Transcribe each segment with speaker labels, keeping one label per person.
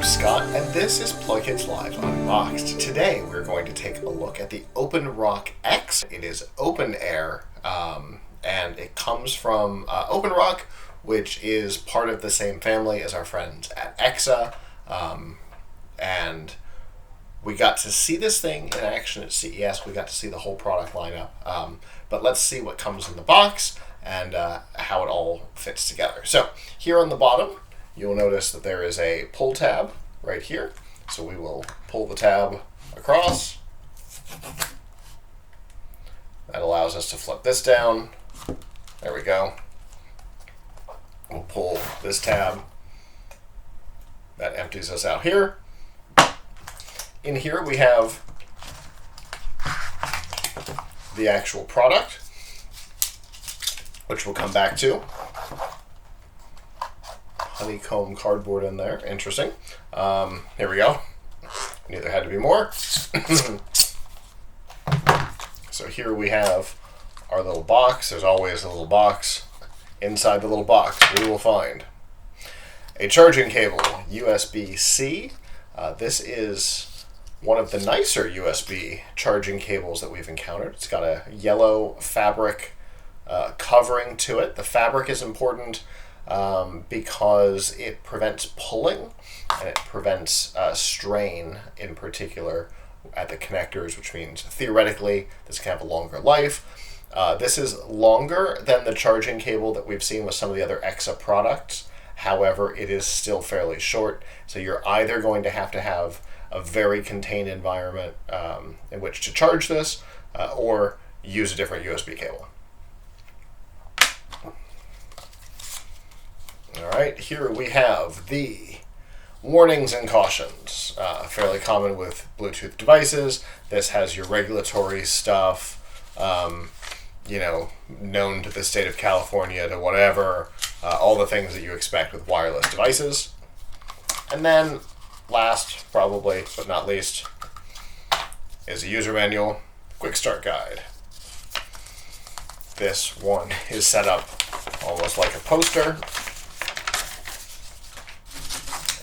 Speaker 1: Scott, and this is PLUGHITZ Live Unboxed. Today we're going to take a look at the OpenRock X. It is open air, and it comes from OpenRock, which is part of the same family as our friends at EXA, and we got to see this thing in action at CES. We got to see the whole product lineup, but let's see what comes in the box and how it all fits together. So here on the bottom, you'll notice that there is a pull tab right here. So we will pull the tab across. That allows us to flip this down. There we go. We'll pull this tab. That empties us out here. In here we have the actual product, which we'll come back to. Honeycomb cardboard in there. Interesting. Here we go. Knew there had to be more. So here we have our little box. There's always a little box. Inside the little box, we will find a charging cable, USB-C. This is one of the nicer USB charging cables that we've encountered. It's got a yellow fabric covering to it. The fabric is important because it prevents pulling and it prevents strain in particular at the connectors, which means theoretically this can have a longer life. This is longer than the charging cable that we've seen with some of the other EXA products. However, it is still fairly short, so you're either going to have a very contained environment in which to charge this or use a different USB cable. Alright, here we have the warnings and cautions. Fairly common with Bluetooth devices. This has your regulatory stuff, known to the state of California to whatever, all the things that you expect with wireless devices. And then, last, probably, but not least, is a user manual, quick start guide. This one is set up almost like a poster.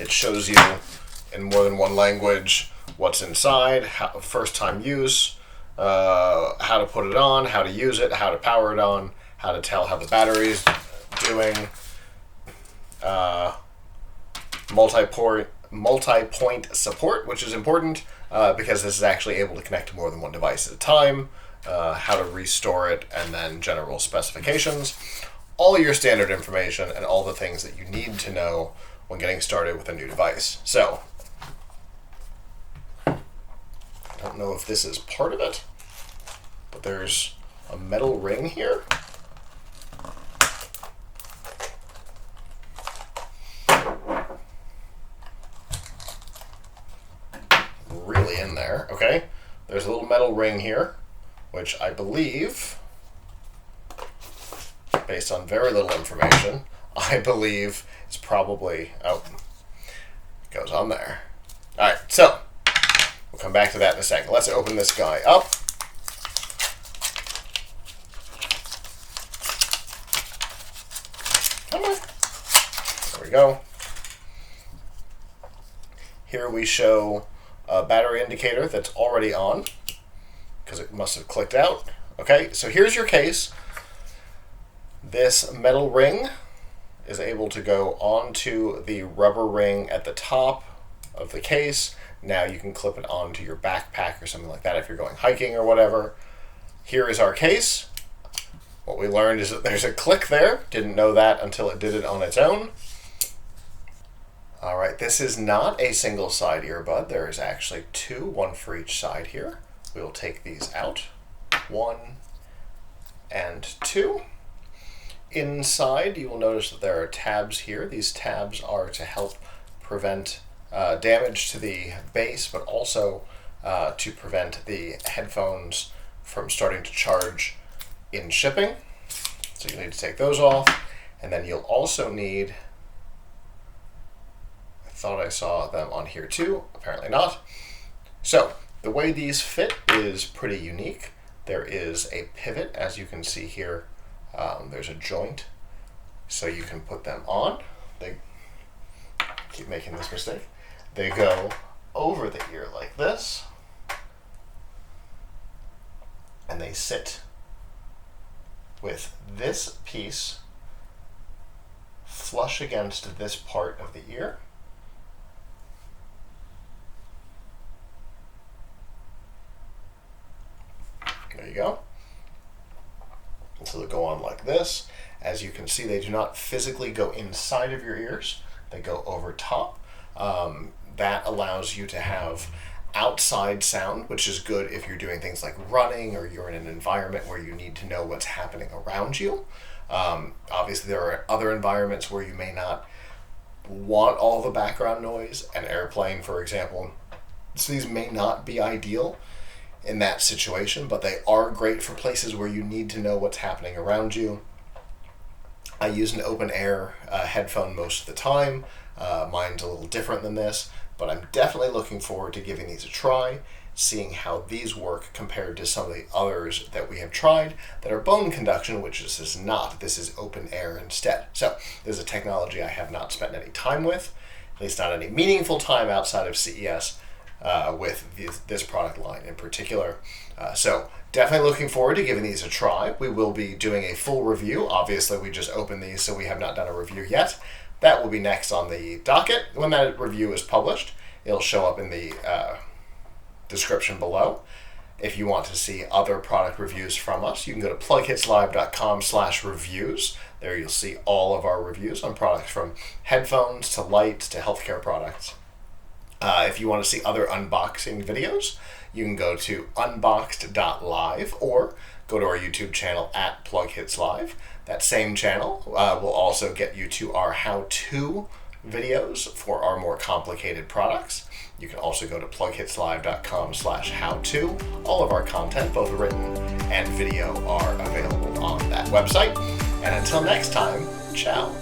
Speaker 1: It shows you in more than one language what's inside, first time use, how to put it on, how to use it, how to power it on, how to tell how the battery is doing, multi-point support, which is important because this is actually able to connect to more than one device at a time, how to restore it, and then general specifications. All your standard information and all the things that you need to know when getting started with a new device. So, I don't know if this is part of it, but there's a metal ring here. Really in there, okay? There's a little metal ring here, which I believe, based on very little information, I believe it's probably, it goes on there. Alright, so, we'll come back to that in a second. Let's open this guy up. Come on. There we go. Here we show a battery indicator that's already on, because it must have clicked out. Okay, so here's your case. This metal ring is able to go onto the rubber ring at the top of the case. Now you can clip it onto your backpack or something like that if you're going hiking or whatever. Here is our case. What we learned is that there's a click there. Didn't know that until it did it on its own. Alright, this is not a single side earbud. There is actually two, one for each side here. We'll take these out. 1 and 2. Inside, you will notice that there are tabs here. These tabs are to help prevent damage to the base, but also to prevent the headphones from starting to charge in shipping. So you need to take those off. And then you'll also need, I thought I saw them on here too, apparently not. So the way these fit is pretty unique. There is a pivot, as you can see here. There's a joint, so you can put them on. They keep making this mistake. They go over the ear like this, and they sit with this piece flush against this part of the ear. There you go. And so they'll go on like this. As you can see, they do not physically go inside of your ears. They go over top. That allows you to have outside sound, which is good if you're doing things like running or you're in an environment where you need to know what's happening around you. Obviously, there are other environments where you may not want all the background noise. An airplane, for example. So these may not be ideal in that situation, but they are great for places where you need to know what's happening around you. I use an open air headphone most of the time. Mine's a little different than this, but I'm definitely looking forward to giving these a try, seeing how these work compared to some of the others that we have tried that are bone conduction, which this is not. This is open air instead. So this is a technology I have not spent any time with, at least not any meaningful time outside of CES with this product line in particular. So definitely looking forward to giving these a try. We will be doing a full review. Obviously, we just opened these, so we have not done a review yet. That will be next on the docket. When that review is published, it'll show up in the description below. If you want to see other product reviews from us, you can go to PLUGHITZlive.com/reviews. There you'll see all of our reviews on products from headphones to lights to healthcare products. If you want to see other unboxing videos, you can go to unboxed.live or go to our YouTube channel at PLUGHITZlive. That same channel will also get you to our how-to videos for our more complicated products. You can also go to PLUGHITZlive.com/how-to. All of our content, both written and video, are available on that website. And until next time, ciao.